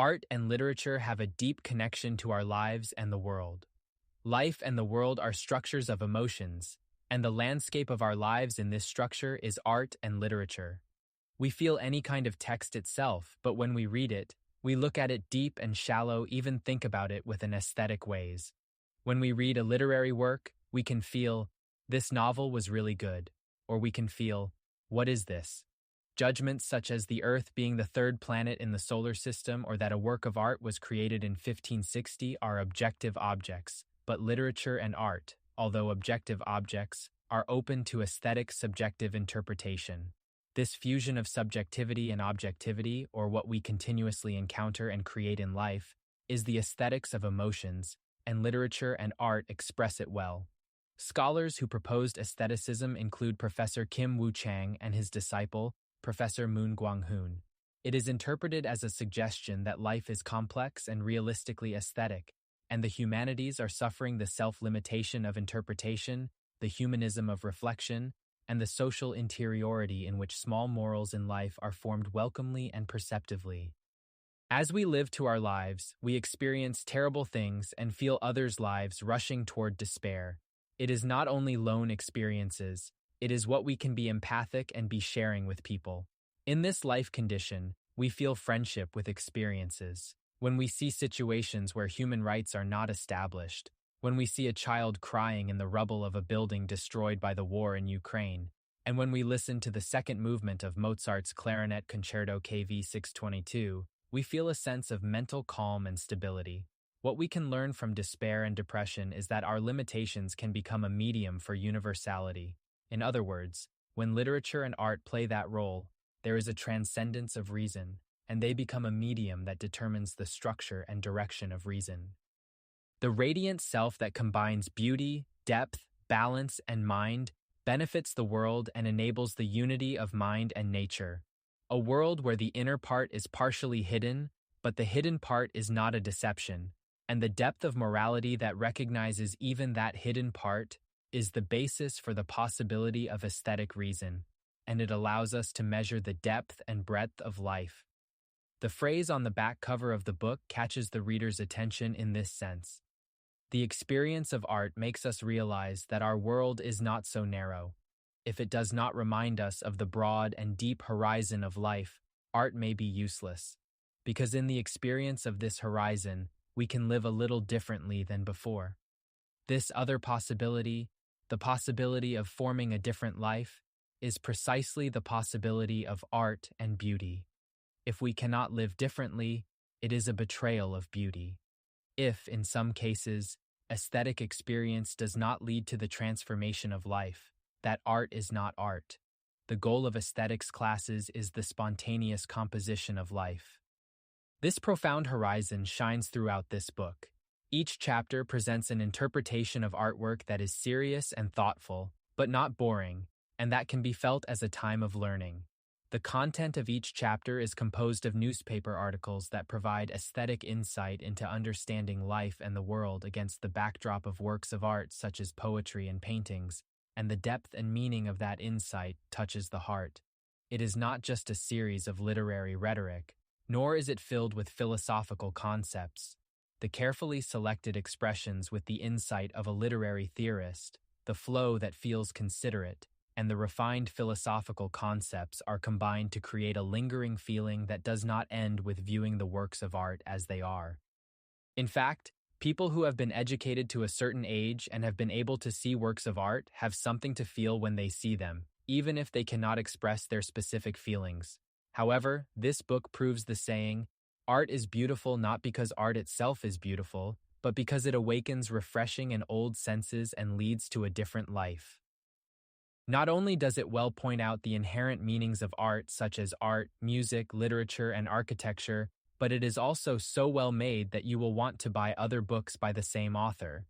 Art and literature have a deep connection to our lives and the world. Life and the world are structures of emotions, and the landscape of our lives in this structure is art and literature. We feel any kind of text itself, but when we read it, we look at it deep and shallow, even think about it with an aesthetic ways. When we read a literary work, we can feel, this novel was really good, or we can feel, what is this? Judgments such as the Earth being the third planet in the solar system or that a work of art was created in 1560 are objective objects, but literature and art, although objective objects, are open to aesthetic subjective interpretation. This fusion of subjectivity and objectivity, or what we continuously encounter and create in life, is the aesthetics of emotions, and literature and art express it well. Scholars who proposed aestheticism include Professor Kim Woo Chang and his disciple, Professor Moon Gwang-hoon. It is interpreted as a suggestion that life is complex and realistically aesthetic, and the humanities are suffering the self-limitation of interpretation, the humanism of reflection, and the social interiority in which small morals in life are formed welcomely and perceptively. As we live to our lives, we experience terrible things and feel others' lives rushing toward despair. It is not only lone experiences, it is what we can be empathic and be sharing with people. In this life condition, we feel friendship with experiences. When we see situations where human rights are not established, when we see a child crying in the rubble of a building destroyed by the war in Ukraine, and when we listen to the second movement of Mozart's Clarinet Concerto KV 622, we feel a sense of mental calm and stability. What we can learn from despair and depression is that our limitations can become a medium for universality. In other words, when literature and art play that role, there is a transcendence of reason, and they become a medium that determines the structure and direction of reason. The radiant self that combines beauty, depth, balance, and mind benefits the world and enables the unity of mind and nature. A world where the inner part is partially hidden, but the hidden part is not a deception, and the depth of morality that recognizes even that hidden part is the basis for the possibility of aesthetic reason, and it allows us to measure the depth and breadth of life. The phrase on the back cover of the book catches the reader's attention in this sense. The experience of art makes us realize that our world is not so narrow. If it does not remind us of the broad and deep horizon of life, art may be useless, because in the experience of this horizon, we can live a little differently than before. This other possibility, the possibility of forming a different life, is precisely the possibility of art and beauty. If we cannot live differently, it is a betrayal of beauty. If, in some cases, aesthetic experience does not lead to the transformation of life, that art is not art. The goal of aesthetics classes is the spontaneous composition of life. This profound horizon shines throughout this book. Each chapter presents an interpretation of artwork that is serious and thoughtful, but not boring, and that can be felt as a time of learning. The content of each chapter is composed of newspaper articles that provide aesthetic insight into understanding life and the world against the backdrop of works of art such as poetry and paintings, and the depth and meaning of that insight touches the heart. It is not just a series of literary rhetoric, nor is it filled with philosophical concepts. The carefully selected expressions with the insight of a literary theorist, the flow that feels considerate, and the refined philosophical concepts are combined to create a lingering feeling that does not end with viewing the works of art as they are. In fact, people who have been educated to a certain age and have been able to see works of art have something to feel when they see them, even if they cannot express their specific feelings. However, this book proves the saying, art is beautiful not because art itself is beautiful, but because it awakens refreshing and old senses and leads to a different life. Not only does it well point out the inherent meanings of art such as art, music, literature, and architecture, but it is also so well made that you will want to buy other books by the same author.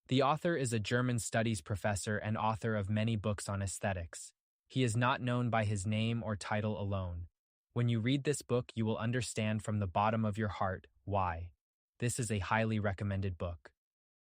The author is a German studies professor and author of many books on aesthetics. He is not known by his name or title alone. When you read this book, you will understand from the bottom of your heart why. This is a highly recommended book.